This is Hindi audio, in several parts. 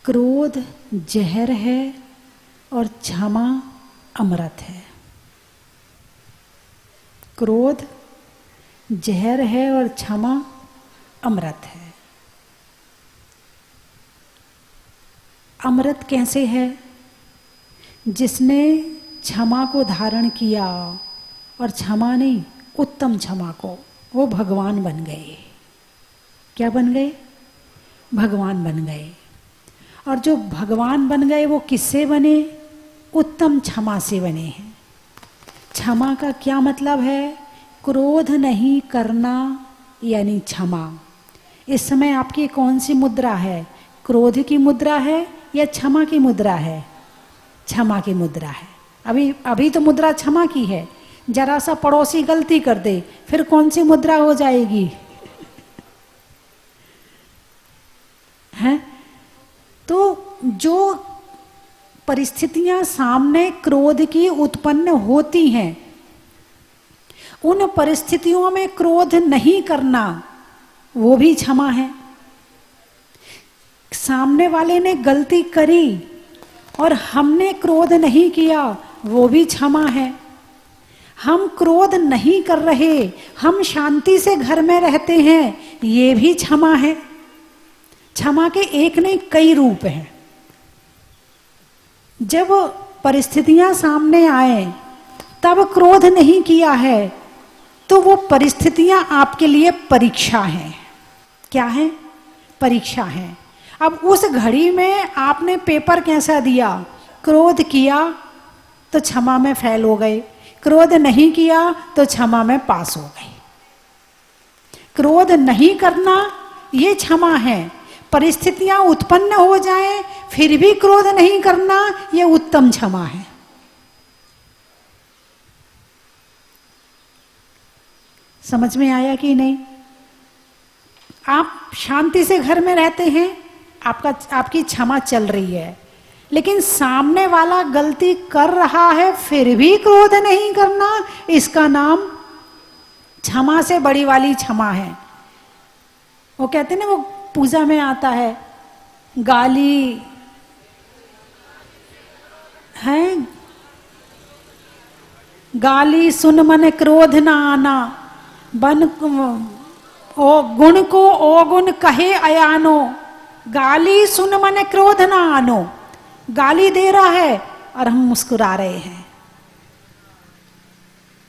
क्रोध जहर है और क्षमा अमृत है। क्रोध जहर है और क्षमा अमृत है। अमृत कैसे है? जिसने क्षमा को धारण किया, और क्षमा नहीं, उत्तम क्षमा को, वो भगवान बन गए। क्या बन गए? भगवान बन गए। और जो भगवान बन गए वो किससे बने? उत्तम क्षमा से बने हैं। क्षमा का क्या मतलब है? क्रोध नहीं करना यानी क्षमा। इस समय आपकी कौन सी मुद्रा है? क्रोध की मुद्रा है या क्षमा की मुद्रा है? क्षमा की मुद्रा है। अभी तो मुद्रा क्षमा की है। जरा सा पड़ोसी गलती कर दे, फिर कौन सी मुद्रा हो जाएगी? हैं? तो जो परिस्थितियां सामने क्रोध की उत्पन्न होती हैं, उन परिस्थितियों में क्रोध नहीं करना, वो भी क्षमा है। सामने वाले ने गलती करी और हमने क्रोध नहीं किया, वो भी क्षमा है। हम क्रोध नहीं कर रहे, हम शांति से घर में रहते हैं, ये भी क्षमा है। क्षमा के एक नहीं कई रूप हैं। जब परिस्थितियां सामने आए तब क्रोध नहीं किया है, तो वो परिस्थितियां आपके लिए परीक्षा हैं। क्या है? परीक्षा है। अब उस घड़ी में आपने पेपर कैसा दिया? क्रोध किया तो क्षमा में फेल हो गए, क्रोध नहीं किया तो क्षमा में पास हो गए। क्रोध नहीं करना ये क्षमा है। परिस्थितियां उत्पन्न हो जाएं फिर भी क्रोध नहीं करना, ये उत्तम क्षमा है। समझ में आया कि नहीं? आप शांति से घर में रहते हैं, आपकी क्षमा चल रही है, लेकिन सामने वाला गलती कर रहा है फिर भी क्रोध नहीं करना, इसका नाम क्षमा से बड़ी वाली क्षमा है। वो कहते हैं ना, वो पूजा में आता है, गाली है, गाली सुन मन क्रोध न आना, बन ओ गुण को अवगुण कहे अयानो। गाली सुन मन क्रोध न आनो। गाली दे रहा है और हम मुस्कुरा रहे हैं।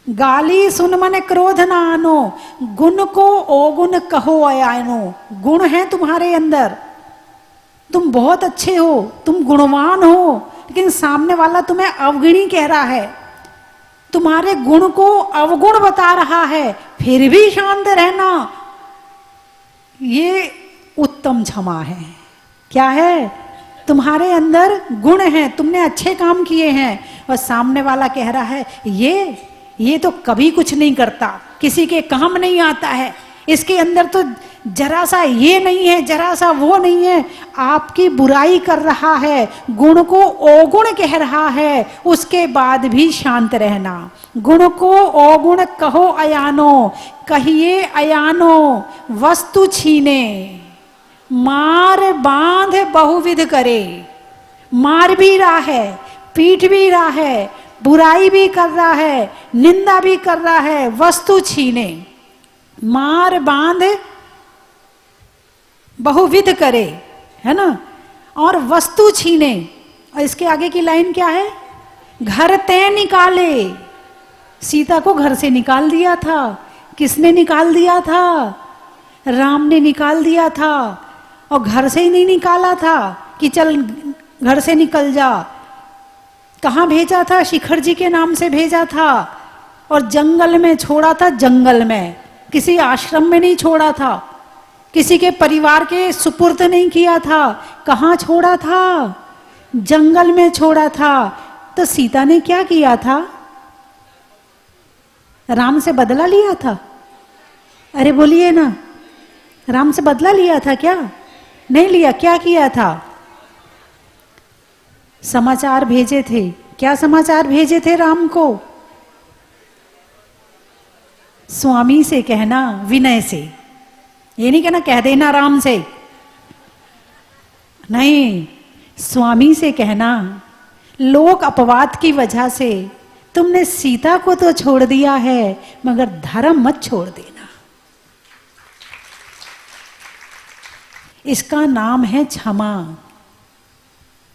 गाली सुन मन क्रोध न आनो, गुण को अवगुण कहो अयानो। गुण है तुम्हारे अंदर, तुम बहुत अच्छे हो, तुम गुणवान हो, लेकिन सामने वाला तुम्हें अवगुणी कह रहा है, तुम्हारे गुण को अवगुण बता रहा है, फिर भी शांत रहना, ये उत्तम क्षमा है। क्या है? तुम्हारे अंदर गुण है, तुमने अच्छे काम किए हैं, और सामने वाला कह रहा है ये तो कभी कुछ नहीं करता, किसी के काम नहीं आता है, इसके अंदर तो जरा सा ये नहीं है, जरा सा वो नहीं है, आपकी बुराई कर रहा है, गुण को अवगुण कह रहा है, उसके बाद भी शांत रहना। गुण को अवगुण कहो अयानो, कहिए अयानो वस्तु छीने, मार बांध बहुविध करे। मार भी रहा है, पीट भी रहा है, बुराई भी कर रहा है, निंदा भी कर रहा है, वस्तु छीने, मार बांध बहुविध करे, है ना, और वस्तु छीने। और इसके आगे की लाइन क्या है? घर ते निकाले। सीता को घर से निकाल दिया था। किसने निकाल दिया था? राम ने निकाल दिया था। और घर से ही नहीं निकाला था कि चल घर से निकल जा। कहाँ भेजा था? शिखर जी के नाम से भेजा था, और जंगल में छोड़ा था। जंगल में, किसी आश्रम में नहीं छोड़ा था, किसी के परिवार के सुपुर्द नहीं किया था। कहाँ छोड़ा था? जंगल में छोड़ा था। तो सीता ने क्या किया था? राम से बदला लिया था? अरे बोलिए ना, राम से बदला लिया था क्या? नहीं लिया। क्या किया था? समाचार भेजे थे। क्या समाचार भेजे थे राम को? स्वामी से कहना, विनय से। ये नहीं कहना कह देना राम से, नहीं, स्वामी से कहना, लोक अपवाद की वजह से तुमने सीता को तो छोड़ दिया है, मगर धर्म मत छोड़ देना। इसका नाम है क्षमा।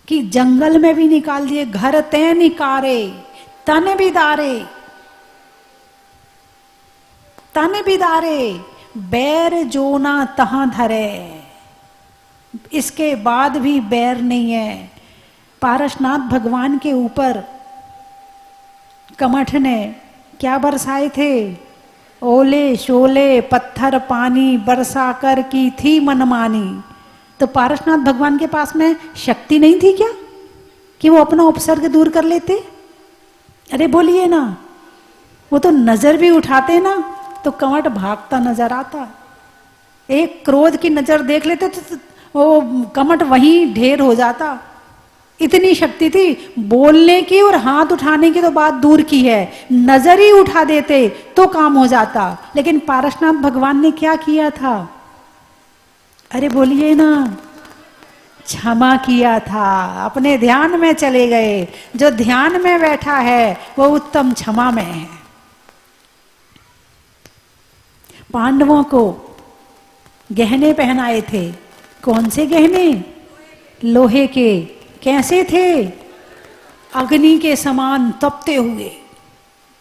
कि जंगल में भी निकाल दिए, घर ते निकारे, तन बिदारे, तन बिदारे, बैर जो ना तहां धरे। इसके बाद भी बैर नहीं है। पारसनाथ भगवान के ऊपर कमठ ने क्या बरसाए थे? ओले शोले पत्थर पानी बरसा कर की थी मनमानी। तो पारसनाथ भगवान के पास में शक्ति नहीं थी क्या कि वो अपना उपसर्ग दूर कर लेते? अरे बोलिए ना, वो तो नजर भी उठाते ना तो कमठ भागता नजर आता। एक क्रोध की नजर देख लेते तो वो कमठ वहीं ढेर हो जाता। इतनी शक्ति थी। बोलने की और हाथ उठाने की तो बात दूर की है, नजर ही उठा देते तो काम हो जाता। लेकिन पारसनाथ भगवान ने क्या किया था? अरे बोलिए ना, क्षमा किया था। अपने ध्यान में चले गए। जो ध्यान में बैठा है वो उत्तम क्षमा में है। पांडवों को गहने पहनाए थे। कौन से गहने? लोहे के। कैसे थे? अग्नि के समान तपते हुए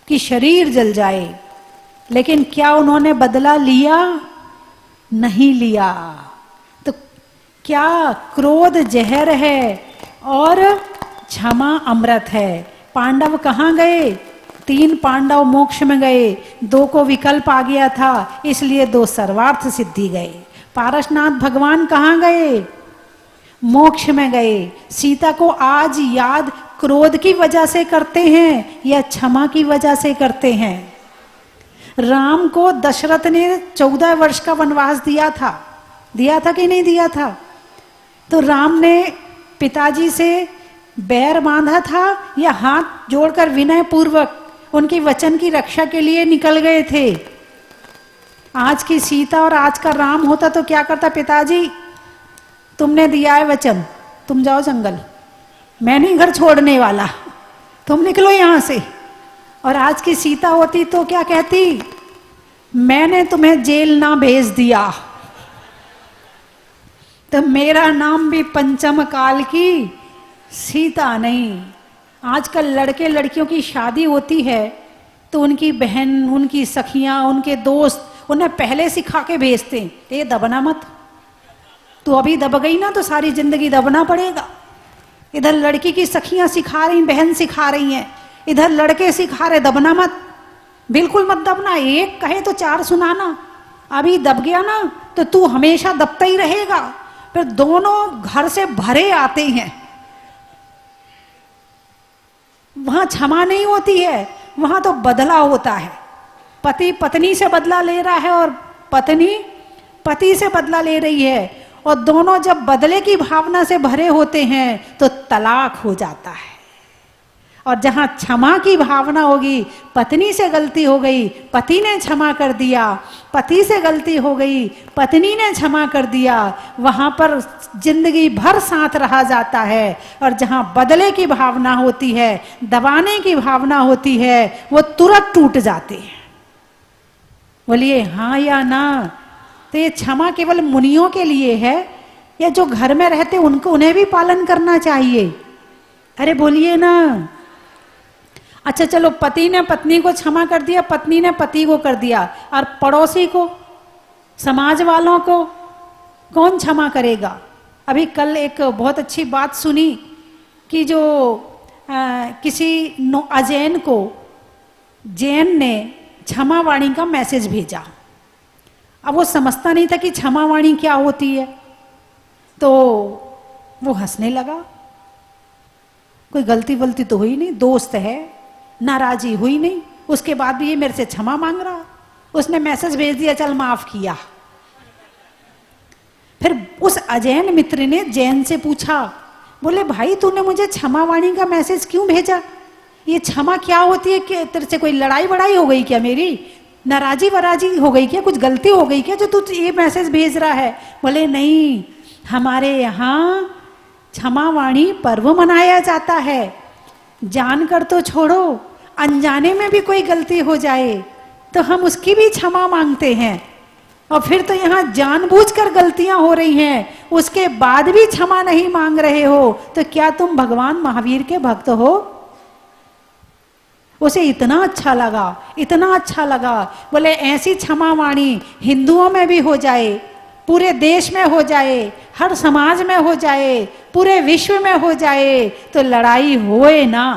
कि शरीर जल जाए। लेकिन क्या उन्होंने बदला लिया? नहीं लिया। तो क्या क्रोध जहर है और क्षमा अमृत है। पांडव कहाँ गए? 3 पांडव मोक्ष में गए, 2 को विकल्प आ गया था, इसलिए 2 सर्वार्थ सिद्धि गए। पारसनाथ भगवान कहाँ गए? मोक्ष में गए। सीता को आज याद क्रोध की वजह से करते हैं या क्षमा की वजह से करते हैं? राम को दशरथ ने 14 वर्ष का वनवास दिया था कि नहीं दिया था? तो राम ने पिताजी से बैर बांधा था या हाथ जोड़कर विनय पूर्वक उनकी वचन की रक्षा के लिए निकल गए थे? आज की सीता और आज का राम होता तो क्या करता? पिताजी तुमने दिया है वचन, तुम जाओ जंगल, मैं नहीं घर छोड़ने वाला, तुम निकलो यहां से। और आज की सीता होती तो क्या कहती? मैंने तुम्हें जेल ना भेज दिया तो मेरा नाम भी पंचम काल की सीता नहीं। आजकल लड़के लड़कियों की शादी होती है तो उनकी बहन, उनकी सखियां, उनके दोस्त उन्हें पहले सिखा के भेजते हैं, ये दबना मत, तू अभी दब गई ना तो सारी जिंदगी दबना पड़ेगा। इधर लड़की की सखियां सिखा रही, बहन सिखा रही हैं, इधर लड़के सिखा रहे दबना मत, बिल्कुल मत दबना, एक कहे तो 4 सुनाना। अभी दब गया ना तो तू हमेशा दबता ही रहेगा। फिर दोनों घर से भरे आते हैं। वहां क्षमा नहीं होती है, वहां तो बदला होता है। पति पत्नी से बदला ले रहा है और पत्नी पति से बदला ले रही है, और दोनों जब बदले की भावना से भरे होते हैं तो तलाक हो जाता है। और जहां क्षमा की भावना होगी, पत्नी से गलती हो गई, पति ने क्षमा कर दिया, पति से गलती हो गई, पत्नी ने क्षमा कर दिया, वहां पर जिंदगी भर साथ रहा जाता है। और जहां बदले की भावना होती है, दबाने की भावना होती है, वो तुरंत टूट जाते हैं। बोलिए हाँ या ना? तो ये क्षमा केवल मुनियों के लिए है या जो घर में रहते उनको, उन्हें भी पालन करना चाहिए? अरे बोलिए ना। अच्छा चलो, पति ने पत्नी को क्षमा कर दिया, पत्नी ने पति को कर दिया, और पड़ोसी को, समाज वालों को कौन क्षमा करेगा? अभी कल एक बहुत अच्छी बात सुनी कि जो किसी अजैन को जैन ने क्षमा वाणी का मैसेज भेजा। अब वो समझता नहीं था कि क्षमा वाणी क्या होती है, तो वो हंसने लगा। कोई गलती वलती तो हुई नहीं, दोस्त है, नाराजी हुई नहीं, उसके बाद भी ये मेरे से क्षमा मांग रहा। उसने मैसेज भेज दिया, चल माफ किया। फिर उस अजैन मित्र ने जैन से पूछा, बोले भाई तूने मुझे क्षमा वाणी का मैसेज क्यों भेजा? ये क्षमा क्या होती है? कि तेरे से कोई लड़ाई वड़ाई हो गई क्या? मेरी नाराजी वराजी हो गई क्या? कुछ गलती हो गई क्या जो तू ये मैसेज भेज रहा है? बोले नहीं, हमारे यहाँ क्षमावाणी पर्व मनाया जाता है। जानकर तो छोड़ो, अनजाने में भी कोई गलती हो जाए तो हम उसकी भी क्षमा मांगते हैं। और फिर तो यहाँ जानबूझकर गलतियां हो रही हैं, उसके बाद भी क्षमा नहीं मांग रहे हो, तो क्या तुम भगवान महावीर के भक्त हो? उसे इतना अच्छा लगा, इतना अच्छा लगा, बोले ऐसी क्षमा वाणी हिंदुओं में भी हो जाए, पूरे देश में हो जाए, हर समाज में हो जाए, पूरे विश्व में हो जाए, तो लड़ाई होए ना,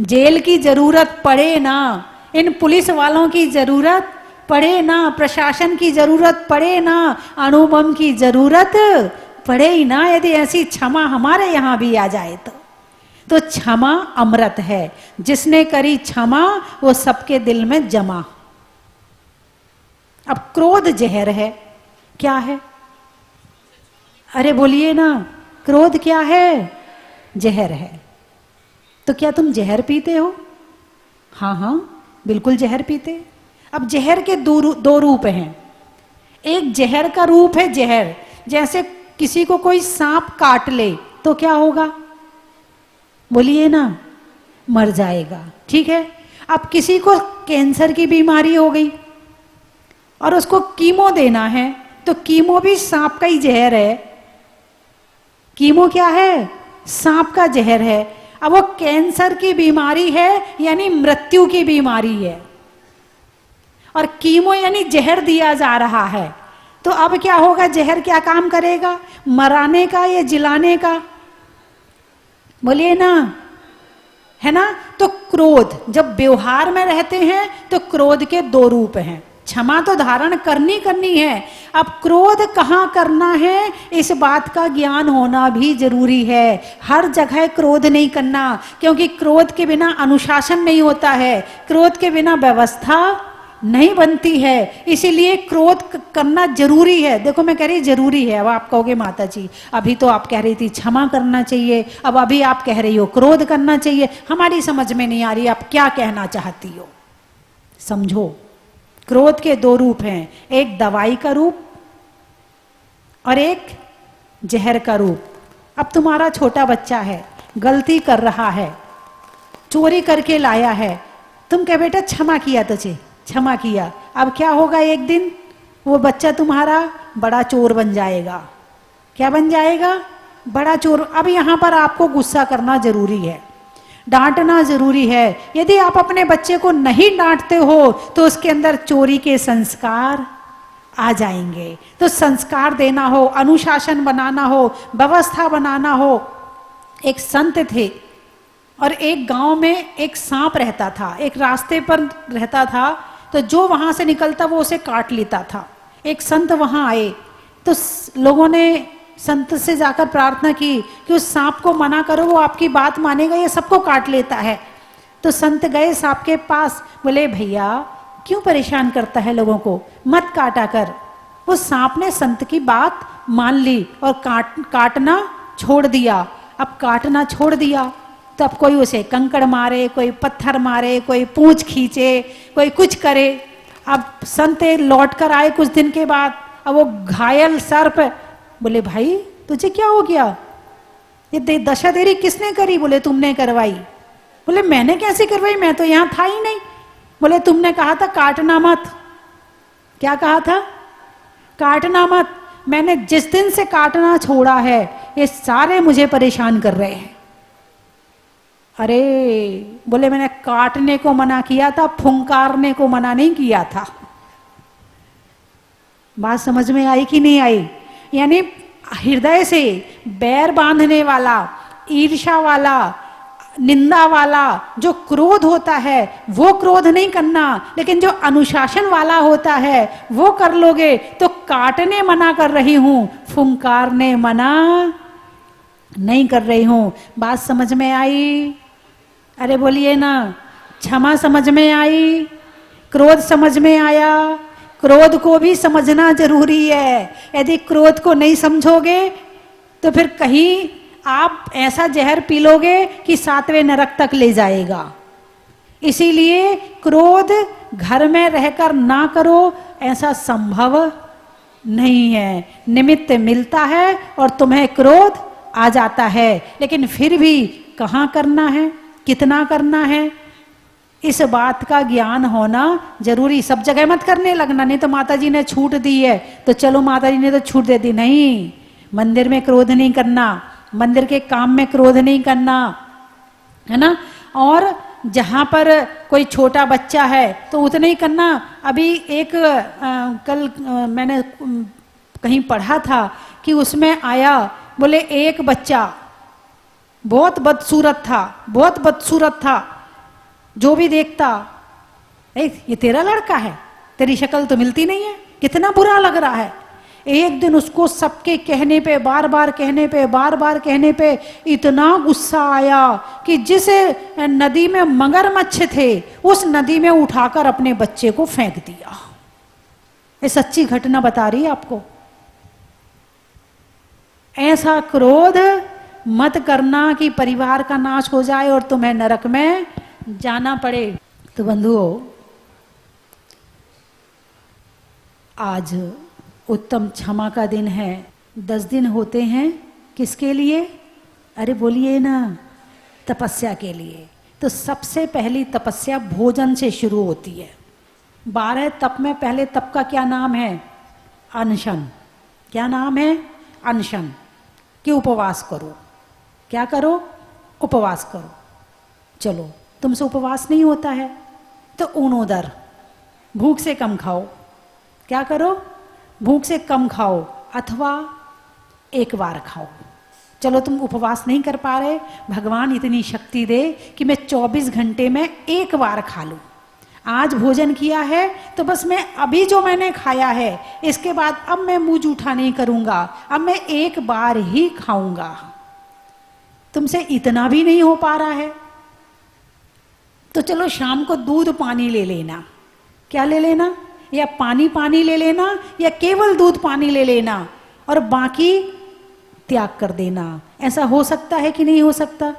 जेल की जरूरत पड़े ना, इन पुलिस वालों की जरूरत पड़े ना, प्रशासन की जरूरत पड़े ना, अणुबम की जरूरत पड़े ही ना, यदि ऐसी क्षमा हमारे यहां भी आ जाए तो क्षमा अमृत है। जिसने करी क्षमा वो सबके दिल में जमा। अब क्रोध जहर है, क्या है? अरे बोलिए ना, क्रोध क्या है? जहर है। तो क्या तुम जहर पीते हो? हाँ हाँ बिल्कुल जहर पीते। अब जहर के दो रूप हैं। एक जहर का रूप है जहर, जैसे किसी को कोई सांप काट ले तो क्या होगा? बोलिए ना, मर जाएगा, ठीक है। अब किसी को कैंसर की बीमारी हो गई और उसको कीमो देना है, तो कीमो भी सांप का ही जहर है। कीमो क्या है? सांप का जहर है। अब वो कैंसर की बीमारी है, यानी मृत्यु की बीमारी है, और कीमो यानी जहर दिया जा रहा है। तो अब क्या होगा? जहर क्या काम करेगा? मराने का या जिलाने का? बोलिए ना, है ना। तो क्रोध जब व्यवहार में रहते हैं तो क्रोध के दो रूप हैं। क्षमा तो धारण करनी है, अब क्रोध कहाँ करना है इस बात का ज्ञान होना भी जरूरी है। हर जगह क्रोध नहीं करना, क्योंकि क्रोध के बिना अनुशासन नहीं होता है, क्रोध के बिना व्यवस्था नहीं बनती है। इसीलिए क्रोध करना जरूरी है। देखो मैं कह रही जरूरी है, अब आप कहोगे माता जी अभी तो आप कह रही थी क्षमा करना चाहिए, अब अभी आप कह रही हो क्रोध करना चाहिए। हमारी समझ में नहीं आ रही आप क्या कहना चाहती हो। समझो, क्रोध के दो रूप हैं, एक दवाई का रूप और एक जहर का रूप। अब तुम्हारा छोटा बच्चा है, गलती कर रहा है, चोरी करके लाया है, तुम कह बेटा क्षमा किया, तुझे क्षमा किया। अब क्या होगा? एक दिन वो बच्चा तुम्हारा बड़ा चोर बन जाएगा। क्या बन जाएगा? बड़ा चोर। अब यहां पर आपको गुस्सा करना जरूरी है, डांटना जरूरी है। यदि आप अपने बच्चे को नहीं डांटते हो तो उसके अंदर चोरी के संस्कार आ जाएंगे। तो संस्कार देना हो, अनुशासन बनाना हो, व्यवस्था बनाना हो। एक संत थे और एक गांव में एक सांप रहता था, एक रास्ते पर रहता था, तो जो वहां से निकलता वो उसे काट लेता था। एक संत वहां आए तो लोगों ने संत से जाकर प्रार्थना की कि उस सांप को मना करो, वो आपकी बात मानेगा, ये सबको काट लेता है। तो संत गए सांप के पास, बोले भैया क्यों परेशान करता है लोगों को, मत काटा कर। वो सांप ने संत की बात मान ली और काटना छोड़ दिया। अब काटना छोड़ दिया तो अब कोई उसे कंकड़ मारे, कोई पत्थर मारे, कोई पूंछ खींचे, कोई कुछ करे। अब संत लौट कर आए कुछ दिन के बाद, अब वो घायल सर्प, बोले भाई तुझे क्या हो गया, ये दशा तेरी किसने करी? बोले तुमने करवाई। बोले मैंने कैसे करवाई, मैं तो यहां था ही नहीं। बोले तुमने कहा था काटना मत। क्या कहा था? काटना मत। मैंने जिस दिन से काटना छोड़ा है ये सारे मुझे परेशान कर रहे हैं। अरे बोले मैंने काटने को मना किया था, फुंकारने को मना नहीं किया था। बात समझ में आई कि नहीं आई? यानी हृदय से बैर बांधने वाला, ईर्ष्या वाला, निंदा वाला जो क्रोध होता है वो क्रोध नहीं करना, लेकिन जो अनुशासन वाला होता है वो कर लोगे। तो काटने मना कर रही हूं, फुंकारने मना नहीं कर रही हूं। बात समझ में आई? अरे बोलिए ना, क्षमा समझ में आई? क्रोध समझ में आया? क्रोध को भी समझना जरूरी है। यदि क्रोध को नहीं समझोगे तो फिर कहीं आप ऐसा जहर पी लोगे कि 7वें नरक तक ले जाएगा। इसीलिए क्रोध घर में रहकर ना करो, ऐसा संभव नहीं है। निमित्त मिलता है और तुम्हें क्रोध आ जाता है, लेकिन फिर भी कहाँ करना है, कितना करना है, इस बात का ज्ञान होना जरूरी। सब जगह मत करने लगना, नहीं तो माता जी ने छूट दी है तो चलो माता जी ने तो छूट दे दी। नहीं, मंदिर में क्रोध नहीं करना, मंदिर के काम में क्रोध नहीं करना, है ना। और जहाँ पर कोई छोटा बच्चा है तो उतना ही करना। अभी एक कल मैंने कहीं पढ़ा था कि उसमें आया, बोले एक बच्चा बहुत बदसूरत था, बहुत बदसूरत था, जो भी देखता, ये तेरा लड़का है, तेरी शक्ल तो मिलती नहीं है, कितना बुरा लग रहा है। एक दिन उसको सबके कहने पे, बार बार कहने पे, बार बार कहने पे इतना गुस्सा आया कि जिस नदी में मगरमच्छ थे उस नदी में उठाकर अपने बच्चे को फेंक दिया। ये सच्ची घटना बता रही है आपको। ऐसा क्रोध मत करना कि परिवार का नाश हो जाए और तुम्हें नरक में जाना पड़े। तो बंधुओं, आज उत्तम क्षमा का दिन है। 10 दिन होते हैं किसके लिए? अरे बोलिए ना, तपस्या के लिए। तो सबसे पहली तपस्या भोजन से शुरू होती है। 12 तप में पहले तप का क्या नाम है? अनशन। क्या नाम है? अनशन। कि उपवास करो। क्या करो? उपवास करो। चलो, तुमसे उपवास नहीं होता है तो ऊनोदर, भूख से कम खाओ। क्या करो? भूख से कम खाओ अथवा एक बार खाओ। चलो तुम उपवास नहीं कर पा रहे, भगवान इतनी शक्ति दे कि मैं 24 घंटे में एक बार खा लूं। आज भोजन किया है तो बस मैं अभी जो मैंने खाया है इसके बाद अब मैं मुंह जूठा नहीं करूंगा, अब मैं एक बार ही खाऊंगा। तुमसे इतना भी नहीं हो पा रहा है तो चलो शाम को दूध पानी ले लेना। क्या ले लेना? या पानी पानी ले लेना या केवल दूध पानी ले लेना और बाकी त्याग कर देना। ऐसा हो सकता है कि नहीं हो सकता?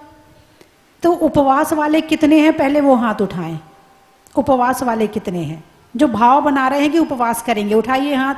तो उपवास वाले कितने हैं? पहले वो हाथ उठाएं। उपवास वाले कितने हैं जो भाव बना रहे हैं कि उपवास करेंगे? उठाइए हाथ।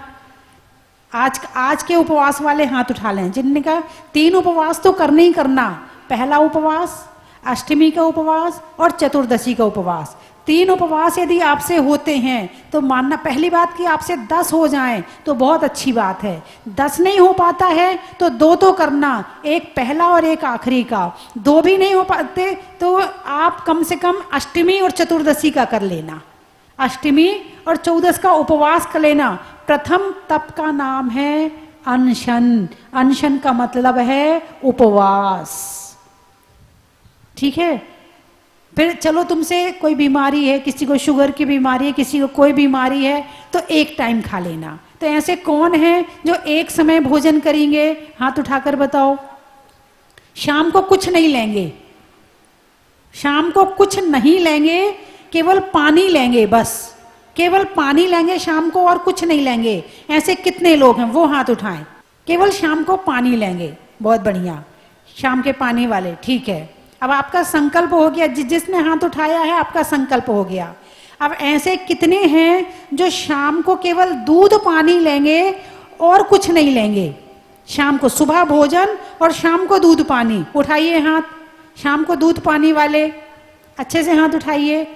आज के उपवास वाले हाथ उठा लें जिनने का 3 उपवास तो करना ही करना। पहला उपवास, अष्टमी का उपवास और चतुर्दशी का उपवास। 3 उपवास यदि आपसे होते हैं तो मानना, पहली बात कि आपसे 10 हो जाएं तो बहुत अच्छी बात है। 10 नहीं हो पाता है तो 2 तो करना, एक पहला और एक आखिरी का। 2 भी नहीं हो पाते तो आप कम से कम अष्टमी और चतुर्दशी का कर लेना। अष्टमी और चौदस का उपवास कर लेना। प्रथम तप का नाम है अनशन। अनशन का मतलब है उपवास। ठीक है। फिर चलो तुमसे कोई बीमारी है, किसी को शुगर की बीमारी है, किसी को कोई बीमारी है तो एक टाइम खा लेना। तो ऐसे कौन है जो एक समय भोजन करेंगे? हाथ उठाकर बताओ। शाम को कुछ नहीं लेंगे, शाम को कुछ नहीं लेंगे, केवल पानी लेंगे, बस केवल पानी लेंगे शाम को और कुछ नहीं लेंगे। ऐसे कितने लोग हैं? वो हाथ उठाएं। केवल शाम को पानी लेंगे। बहुत बढ़िया, शाम के पानी वाले, ठीक है। अब आपका संकल्प हो गया, जिसने हाथ उठाया है आपका संकल्प हो गया। अब ऐसे कितने हैं जो शाम को केवल दूध पानी लेंगे और कुछ नहीं लेंगे? शाम को सुबह भोजन और शाम को दूध पानी। उठाइए हाथ, शाम को दूध पानी वाले अच्छे से हाथ उठाइए।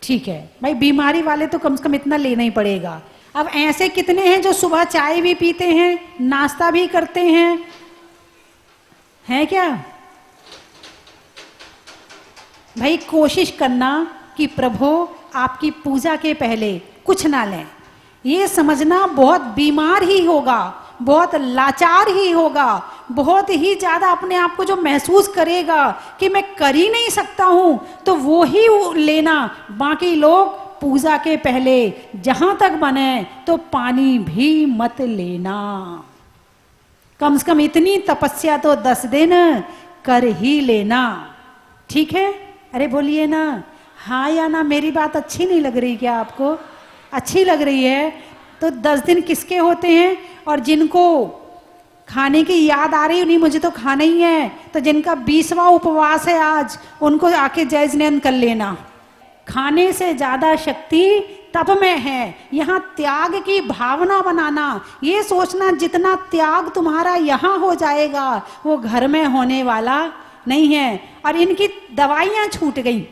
ठीक है भाई, बीमारी वाले तो कम से कम इतना लेना ही पड़ेगा। अब ऐसे कितने हैं जो सुबह चाय भी पीते हैं, नाश्ता भी करते हैं? है क्या भाई? कोशिश करना कि प्रभु आपकी पूजा के पहले कुछ ना लें। ये समझना बहुत बीमार ही होगा, बहुत लाचार ही होगा, बहुत ही ज्यादा अपने आप को जो महसूस करेगा कि मैं कर ही नहीं सकता हूं, तो वो ही लेना। बाकी लोग पूजा के पहले जहां तक बने तो पानी भी मत लेना। कम से कम इतनी तपस्या तो 10 दिन कर ही लेना। ठीक है? अरे बोलिए ना, हाँ या ना। मेरी बात अच्छी नहीं लग रही क्या आपको? अच्छी लग रही है तो 10 दिन किसके होते हैं? और जिनको खाने की याद आ रही नहीं, मुझे तो खाना ही है, तो जिनका 20वां उपवास है आज, उनको आके जय जिनेंद्र कर लेना। खाने से ज्यादा शक्ति तप में है। यहाँ त्याग की भावना बनाना, ये सोचना जितना त्याग तुम्हारा यहाँ हो जाएगा वो घर में होने वाला नहीं है। और इनकी दवाइयाँ छूट गई,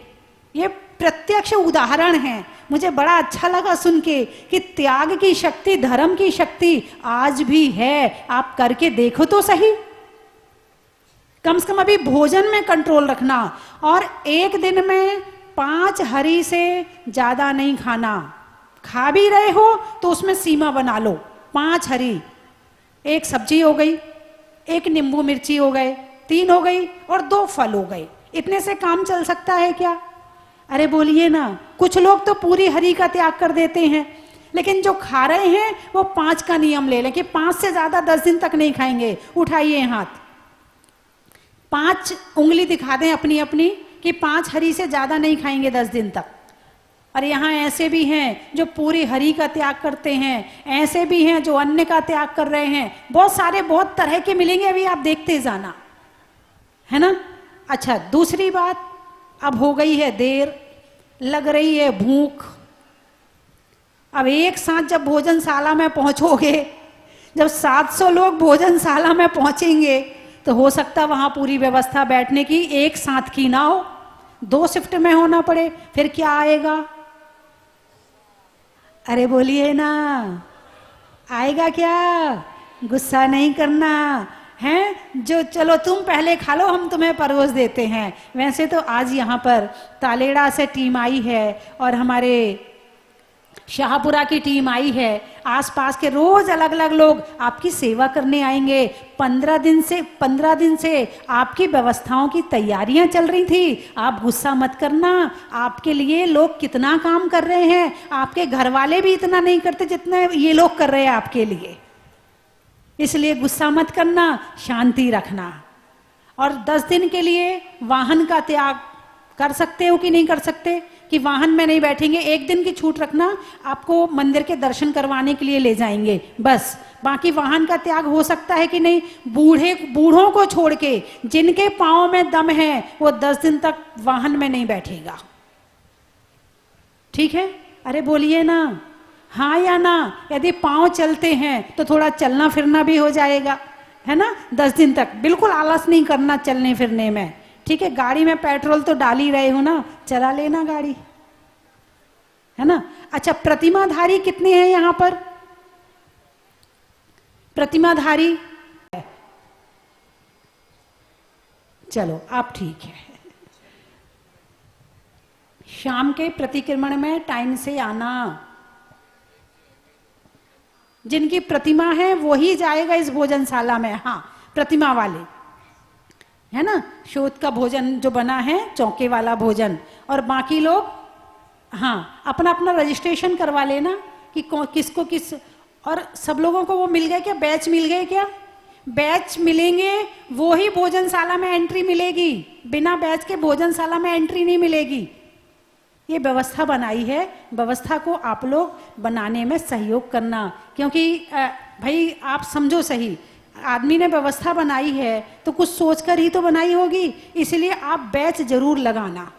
ये प्रत्यक्ष उदाहरण है। मुझे बड़ा अच्छा लगा सुन के कि त्याग की शक्ति, धर्म की शक्ति आज भी है। आप करके देखो तो सही। कम से कम अभी भोजन में कंट्रोल रखना, और एक दिन में 5 हरी से ज्यादा नहीं खाना। खा भी रहे हो तो उसमें सीमा बना लो। 5 हरी, 1 सब्जी हो गई, 1 नींबू मिर्ची हो गए, 3 हो गई, और 2 फल हो गए। इतने से काम चल सकता है क्या? अरे बोलिए ना। कुछ लोग तो पूरी हरी का त्याग कर देते हैं, लेकिन जो खा रहे हैं वो 5 का नियम ले लें कि 5 से ज्यादा 10 दिन तक नहीं खाएंगे। उठाइए हाथ, 5 उंगली दिखा दें अपनी अपनी कि 5 हरी से ज्यादा नहीं खाएंगे 10 दिन तक। और यहाँ ऐसे भी हैं जो पूरी हरी का त्याग करते हैं, ऐसे भी हैं जो अन्न का त्याग कर रहे हैं। बहुत सारे, बहुत तरह के मिलेंगे, अभी आप देखते जाना, है ना। अच्छा, दूसरी बात, अब हो गई है देर, लग रही है भूख। अब एक साथ जब भोजनशाला में पहुंचोगे, जब 700 लोग भोजनशाला में पहुंचेंगे, तो हो सकता वहां पूरी व्यवस्था बैठने की एक साथ की ना हो, 2 शिफ्ट में होना पड़े। फिर क्या आएगा? अरे बोलिए ना, आएगा क्या? गुस्सा नहीं करना है। जो चलो तुम पहले खा लो, हम तुम्हें परोस देते हैं। वैसे तो आज यहाँ पर तालेड़ा से टीम आई है और हमारे शाहपुरा की टीम आई है। आसपास के रोज अलग अलग लोग आपकी सेवा करने आएंगे। 15 दिन से आपकी व्यवस्थाओं की तैयारियां चल रही थी। आप गुस्सा मत करना, आपके लिए लोग कितना काम कर रहे हैं। आपके घर वाले भी इतना नहीं करते जितना ये लोग कर रहे हैं आपके लिए। इसलिए गुस्सा मत करना, शांति रखना। और 10 दिन के लिए वाहन का त्याग कर सकते हो कि नहीं कर सकते, कि वाहन में नहीं बैठेंगे। 1 दिन की छूट रखना, आपको मंदिर के दर्शन करवाने के लिए ले जाएंगे बस। बाकी वाहन का त्याग हो सकता है कि नहीं। बूढ़ों को छोड़ के जिनके पाँव में दम है वो 10 दिन तक वाहन में नहीं बैठेगा। ठीक है? अरे बोलिए ना, हाँ या ना। यदि पाँव चलते हैं तो थोड़ा चलना फिरना भी हो जाएगा, है ना। 10 दिन तक बिल्कुल आलस नहीं करना चलने फिरने में। ठीक है? गाड़ी में पेट्रोल तो डाल ही रहे हो ना, चला लेना गाड़ी, है ना। अच्छा, प्रतिमाधारी कितने हैं यहाँ पर? प्रतिमाधारी, चलो आप ठीक है। शाम के प्रतिक्रमण में टाइम से आना। जिनकी प्रतिमा है वही जाएगा इस भोजनशाला में। हाँ, प्रतिमा वाले, है ना। शोध का भोजन जो बना है, चौके वाला भोजन। और बाकी लोग हाँ अपना अपना रजिस्ट्रेशन करवा लेना कि किसको किस। और सब लोगों को वो मिल गए क्या? बैच मिल गए क्या? बैच मिलेंगे, वो ही भोजनशाला में एंट्री मिलेगी। बिना बैच के भोजनशाला में एंट्री नहीं मिलेगी। ये व्यवस्था बनाई है, व्यवस्था को आप लोग बनाने में सहयोग करना। क्योंकि भाई आप समझो सही, आदमी ने व्यवस्था बनाई है तो कुछ सोचकर ही तो बनाई होगी, इसलिए आप बैच जरूर लगाना।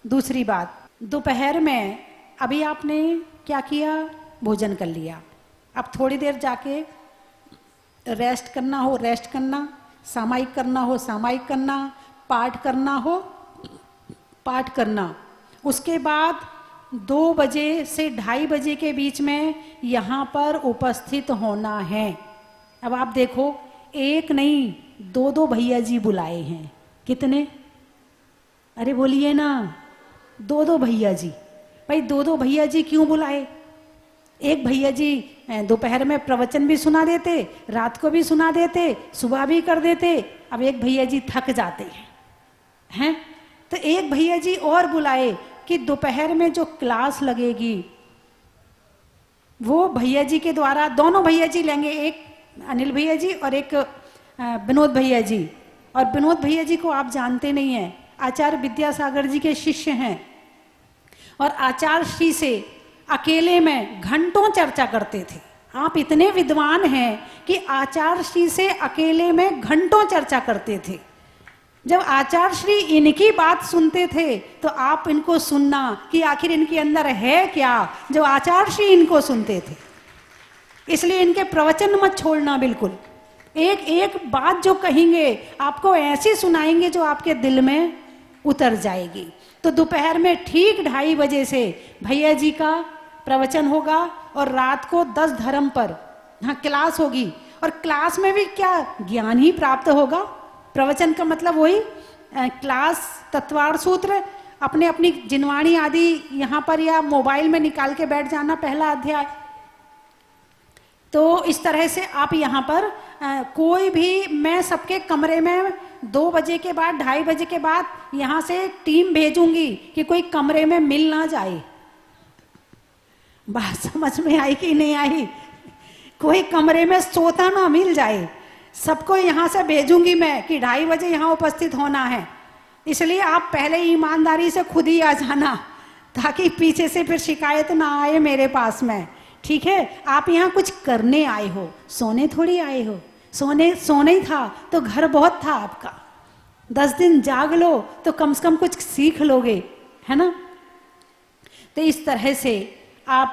दूसरी बात, दोपहर में अभी आपने क्या किया? भोजन कर लिया। अब थोड़ी देर जाके रेस्ट करना हो रेस्ट करना, सामायिक करना हो सामायिक करना, पाठ करना हो पाठ करना। उसके बाद 2 बजे से 2:30 बजे के बीच में यहाँ पर उपस्थित होना है। अब आप देखो, 1 नहीं 2 भैया जी बुलाए हैं। कितने? अरे बोलिए ना, 2 भैया जी। भाई 2 भैया जी क्यों बुलाए? एक भैया जी दोपहर में प्रवचन भी सुना देते, रात को भी सुना देते, सुबह भी कर देते। अब एक भैया जी थक जाते हैं, तो एक भैया जी और बुलाए कि दोपहर में जो क्लास लगेगी वो भैया जी के द्वारा, दोनों भैया जी लेंगे, एक अनिल भैया जी और एक विनोद भैया जी। और विनोद भैया जी को आप जानते नहीं हैं, आचार्य विद्यासागर जी के शिष्य हैं। और आचार्य श्री से अकेले में घंटों चर्चा करते थे। आप इतने विद्वान हैं कि आचार्य श्री से अकेले में घंटों चर्चा करते थे। जब आचार्य श्री इनकी बात सुनते थे तो आप इनको सुनना कि आखिर इनके अंदर है क्या, जो आचार्य श्री इनको सुनते थे। इसलिए इनके प्रवचन मत छोड़ना बिल्कुल। एक एक बात जो कहेंगे आपको ऐसी सुनाएंगे जो आपके दिल में उतर जाएगी। तो दोपहर में ठीक 2:30 बजे से भैया जी का प्रवचन होगा और रात को 10 धर्म पर हाँ क्लास होगी। और क्लास में भी क्या ज्ञान ही प्राप्त होगा। प्रवचन का मतलब वही क्लास, तत्वार्थ सूत्र, अपने अपनी जिनवाणी आदि यहाँ पर या मोबाइल में निकाल के बैठ जाना, पहला अध्याय। तो इस तरह से आप यहाँ पर कोई भी, मैं सबके कमरे में 2 बजे के बाद 2:30 बजे के बाद यहाँ से टीम भेजूंगी कि कोई कमरे में मिल ना जाए। बात समझ में आई कि नहीं आई? कोई कमरे में सोता ना मिल जाए। सबको यहाँ से भेजूंगी मैं कि 2:30 बजे यहाँ उपस्थित होना है। इसलिए आप पहले ईमानदारी से खुद ही आ जाना, ताकि पीछे से फिर शिकायत ना आए मेरे पास में। ठीक है, आप यहाँ कुछ करने आए हो, सोने थोड़ी आए हो। सोने ही था तो घर बहुत था आपका। 10 दिन जाग लो तो कम से कम कुछ सीख लोगे, है ना। तो इस तरह से आप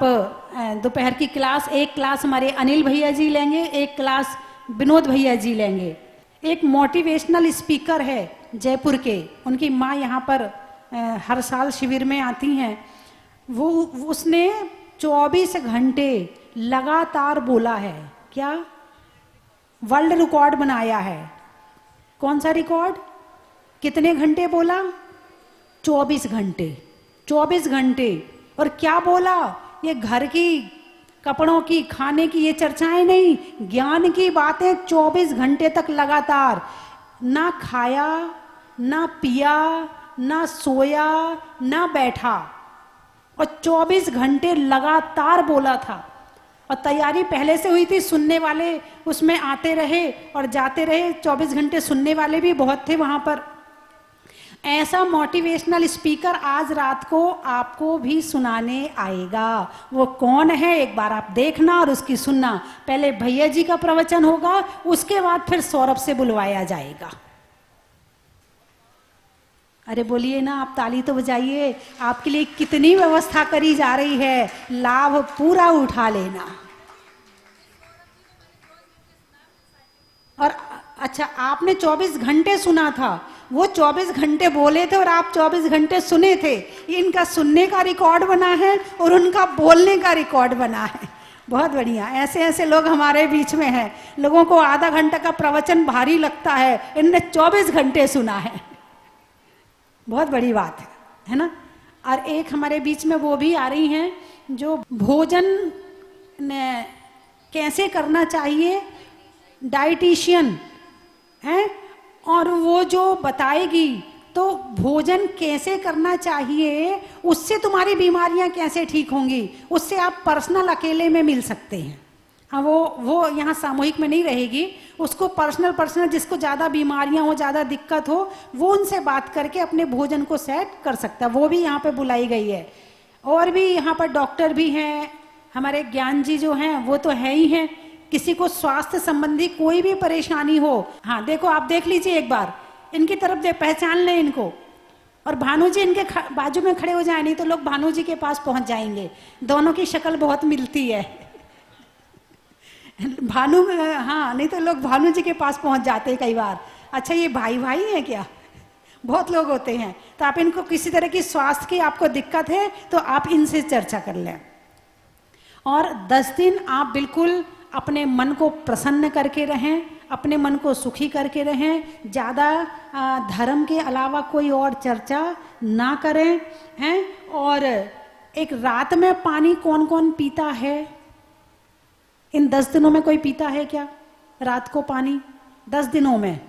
दोपहर की क्लास, एक क्लास हमारे अनिल भैया जी लेंगे, एक क्लास विनोद भैया जी लेंगे। एक मोटिवेशनल स्पीकर है जयपुर के, उनकी माँ यहाँ पर हर साल शिविर में आती हैं। वो उसने 24 घंटे लगातार बोला है। क्या? वर्ल्ड रिकॉर्ड बनाया है। कौन सा रिकॉर्ड? कितने घंटे बोला? 24 घंटे। 24 घंटे। और क्या बोला? ये घर की, कपड़ों की, खाने की ये चर्चाएं नहीं, ज्ञान की बातें 24 घंटे तक लगातार। ना खाया, ना पिया, ना सोया, ना बैठा, और 24 घंटे लगातार बोला था। और तैयारी पहले से हुई थी, सुनने वाले उसमें आते रहे और जाते रहे। 24 घंटे सुनने वाले भी बहुत थे वहां पर। ऐसा मोटिवेशनल स्पीकर आज रात को आपको भी सुनाने आएगा। वो कौन है एक बार आप देखना और उसकी सुनना। पहले भैया जी का प्रवचन होगा, उसके बाद फिर सौरभ से बुलवाया जाएगा। अरे बोलिए ना, आप ताली तो बजाइए। आपके लिए कितनी व्यवस्था करी जा रही है, लाभ पूरा उठा लेना। और अच्छा, आपने 24 घंटे सुना था, वो 24 घंटे बोले थे और आप 24 घंटे सुने थे। इनका सुनने का रिकॉर्ड बना है और उनका बोलने का रिकॉर्ड बना है। बहुत बढ़िया। ऐसे ऐसे लोग हमारे बीच में हैं। लोगों को आधा घंटा का प्रवचन भारी लगता है, इनने 24 घंटे सुना है। बहुत बड़ी बात है ना। और एक हमारे बीच में वो भी आ रही हैं जो भोजन कैसे करना चाहिए, डाइटिशियन है, और वो जो बताएगी तो भोजन कैसे करना चाहिए, उससे तुम्हारी बीमारियां कैसे ठीक होंगी, उससे आप पर्सनल अकेले में मिल सकते हैं। हाँ, वो यहाँ सामूहिक में नहीं रहेगी, उसको पर्सनल जिसको ज़्यादा बीमारियां हो, ज़्यादा दिक्कत हो, वो उनसे बात करके अपने भोजन को सेट कर सकता है। वो भी यहाँ पे बुलाई गई है। और भी यहाँ पर डॉक्टर भी हैं, हमारे ज्ञान जी जो हैं वो तो है ही हैं। किसी को स्वास्थ्य संबंधी कोई भी परेशानी हो, हाँ देखो, आप देख लीजिए एक बार, इनकी तरफ पहचान लें इनको। और भानु जी इनके बाजू में खड़े हो जाए, नहीं तो लोग भानु जी के पास पहुंच जाएंगे। दोनों की शक्ल बहुत मिलती है। भानु, हाँ, नहीं तो लोग भानु जी के पास पहुंच जाते हैं कई बार। अच्छा, ये भाई भाई हैं क्या? बहुत लोग होते हैं। तो आप इनको किसी तरह की स्वास्थ्य की आपको दिक्कत है तो आप इनसे चर्चा कर लें। और 10 दिन आप बिल्कुल अपने मन को प्रसन्न करके रहें, अपने मन को सुखी करके रहें। ज़्यादा धर्म के अलावा कोई और चर्चा ना करें, हैं। और एक रात में पानी कौन कौन पीता है? इन 10 दिनों में कोई पीता है क्या रात को पानी? 10 दिनों में?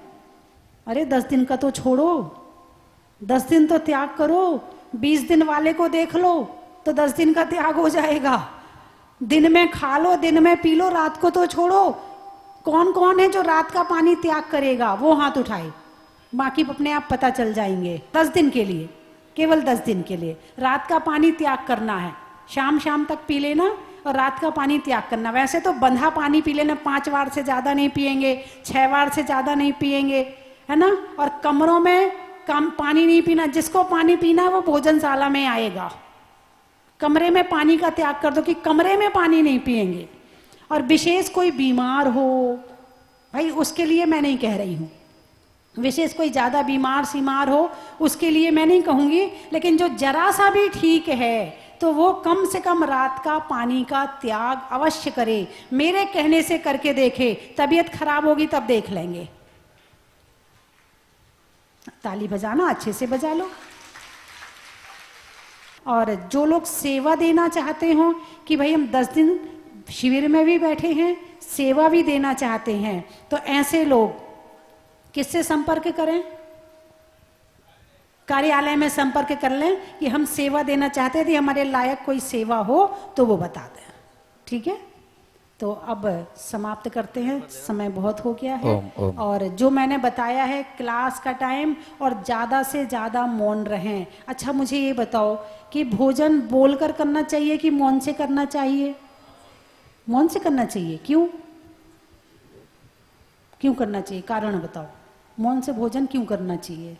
अरे 10 दिन का तो छोड़ो, 10 दिन तो त्याग करो। 20 दिन वाले को देख लो तो 10 दिन का त्याग हो जाएगा। दिन में खा लो, दिन में पी लो, रात को तो छोड़ो। कौन कौन है जो रात का पानी त्याग करेगा? वो हाथ उठाए, बाकी अपने आप पता चल जाएंगे। 10 दिन के लिए, केवल 10 दिन के लिए रात का पानी त्याग करना है। शाम तक पी लेना और रात का पानी त्याग करना। वैसे तो बंधा पानी पी लेना, 5 बार से ज़्यादा नहीं पिएंगे, 6 बार से ज़्यादा नहीं पिएंगे, है ना। और कमरों में कम पानी नहीं पीना, जिसको पानी पीना है वो भोजनशाला में आएगा। कमरे में पानी का त्याग कर दो कि कमरे में पानी नहीं पिएंगे। और विशेष कोई बीमार हो भाई, उसके लिए मैं नहीं कह रही हूँ, विशेष कोई ज़्यादा बीमार सीमार हो उसके लिए मैं नहीं कहूँगी, लेकिन जो जरा सा भी ठीक है तो वो कम से कम रात का पानी का त्याग अवश्य करे। मेरे कहने से करके देखे, तबीयत खराब होगी तब देख लेंगे। ताली बजाना अच्छे से बजा लो। और जो लोग सेवा देना चाहते हो कि भाई हम 10 दिन शिविर में भी बैठे हैं, सेवा भी देना चाहते हैं, तो ऐसे लोग किससे संपर्क करें? कार्यालय में संपर्क कर लें कि हम सेवा देना चाहते हैं, यदि हमारे लायक कोई सेवा हो तो वो बता दें। ठीक है, तो अब समाप्त करते हैं, समय बहुत हो गया है। और जो मैंने बताया है क्लास का टाइम, और ज़्यादा से ज़्यादा मौन रहें। अच्छा मुझे ये बताओ कि भोजन बोलकर करना चाहिए कि मौन से करना चाहिए? मौन से करना चाहिए। क्यों क्यों करना चाहिए? कारण बताओ, मौन से भोजन क्यों करना चाहिए?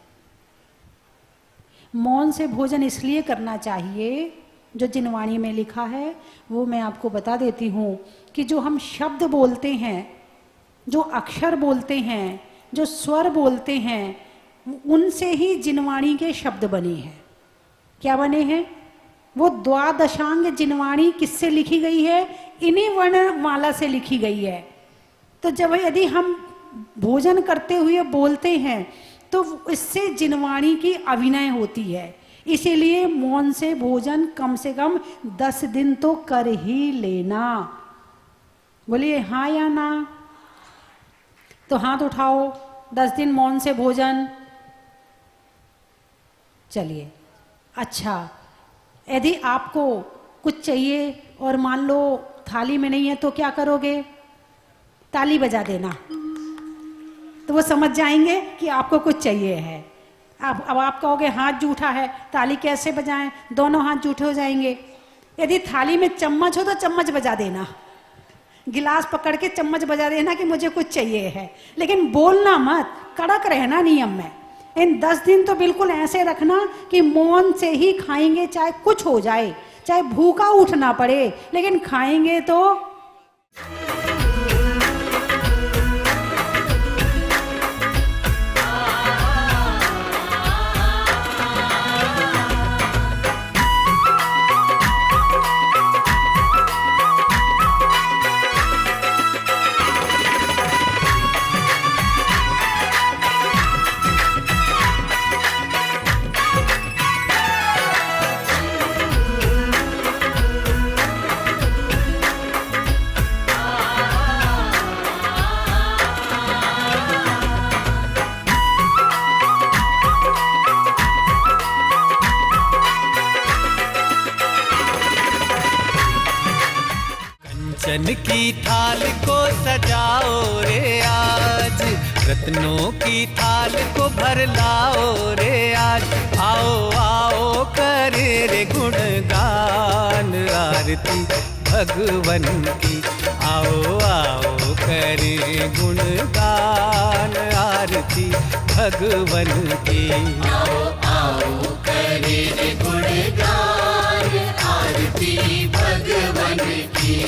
मौन से भोजन इसलिए करना चाहिए, जो जिनवाणी में लिखा है वो मैं आपको बता देती हूँ कि जो हम शब्द बोलते हैं, जो अक्षर बोलते हैं, जो स्वर बोलते हैं, उनसे ही जिनवाणी के शब्द बने हैं। क्या बने हैं? वो द्वादशांग जिनवाणी किससे लिखी गई है? इन्हीं वर्णमाला से लिखी गई है। तो जब यदि हम भोजन करते हुए बोलते हैं तो इससे जिनवाणी की अभिनय होती है। इसीलिए मौन से भोजन कम से कम 10 दिन तो कर ही लेना। बोलिए हाँ या ना? तो हाथ उठाओ, 10 दिन मौन से भोजन। चलिए, अच्छा यदि आपको कुछ चाहिए और मान लो थाली में नहीं है तो क्या करोगे? ताली बजा देना, तो वो समझ जाएंगे कि आपको कुछ चाहिए है। अब आप कहोगे हाथ जूठा है, ताली कैसे बजाएं? दोनों हाथ जूठे हो जाएंगे। यदि थाली में चम्मच हो तो चम्मच बजा देना, गिलास पकड़ के चम्मच बजा देना कि मुझे कुछ चाहिए है, लेकिन बोलना मत, कड़क रहना नियम में। इन 10 दिन तो बिल्कुल ऐसे रखना कि मौन से ही खाएंगे, चाहे कुछ हो जाए, चाहे भूखा उठना पड़े, लेकिन खाएंगे तो। कंचन की थाल को सजाओ रे आज, रत्नों की थाल को भर लाओ रे आज। आओ आओ करे रे गुणगान आरती भगवन की। आओ आओ करे गुणगान आरती भगवन की। आओ आओ करे रे गुणगान आरती भगवन की।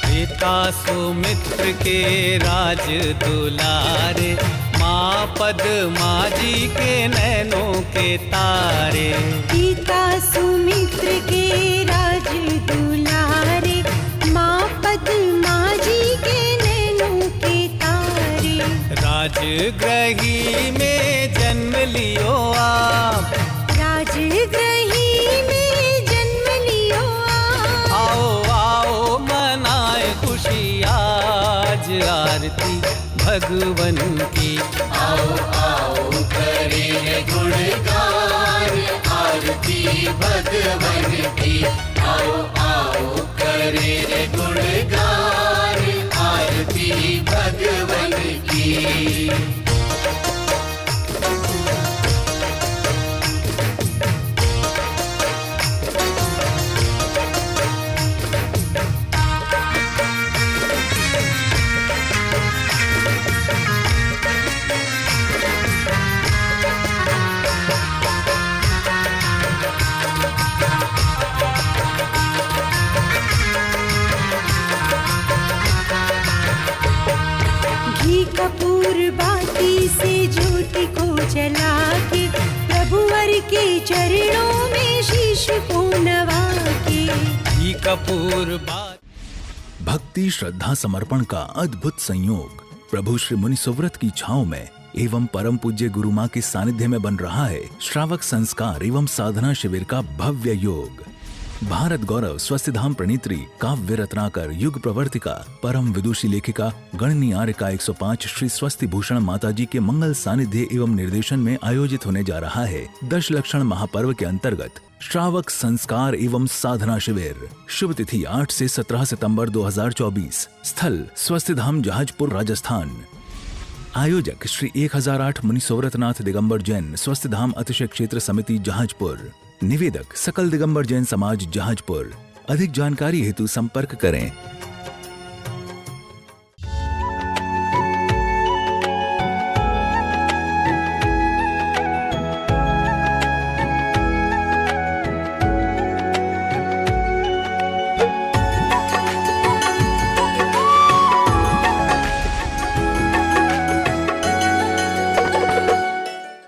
पिता सुमित्र के राज दुलारे, माँ पद्मा जी के नैनों के तारे। पिता सुमित्र के राज दुलारे, माँ पद्मा जी के नैनों के तारे। राजगृही में जन्म लियो आप, राजगृही में जन्म लियो आप। आओ आओ मनाए खुशी आज आरती भगवन की। आओ आओ करे रे गुणगान आरती भगवन की। आओ आओ करे रे गुणगान आरती के चरणों में शीश को नवा के। घी कपूर बात भक्ति श्रद्धा समर्पण का अद्भुत संयोग प्रभु श्री मुनि सुव्रत की छांव में एवं परम पूज्य गुरु मां के सानिध्य में बन रहा है श्रावक संस्कार एवं साधना शिविर का भव्य योग। भारत गौरव स्वस्तिधाम प्रणीत्री काव्य रत्नाकर युग प्रवर्तिका परम विदुषी लेखिका गणनी आर्यका 105 श्री स्वस्ति भूषण माताजी के मंगल सानिध्य एवं निर्देशन में आयोजित होने जा रहा है दशलक्षण महापर्व के अंतर्गत श्रावक संस्कार एवं साधना शिविर। शुभ तिथि 8 से 17 सितंबर 2024। स्थल स्वस्तिधाम जहाजपुर राजस्थान। आयोजक श्री 1008 मुनि सुव्रतनाथ दिगंबर जैन स्वस्तिधाम अतिशय क्षेत्र समिति जहाजपुर। निवेदक सकल दिगंबर जैन समाज जहाजपुर। अधिक जानकारी हेतु संपर्क करें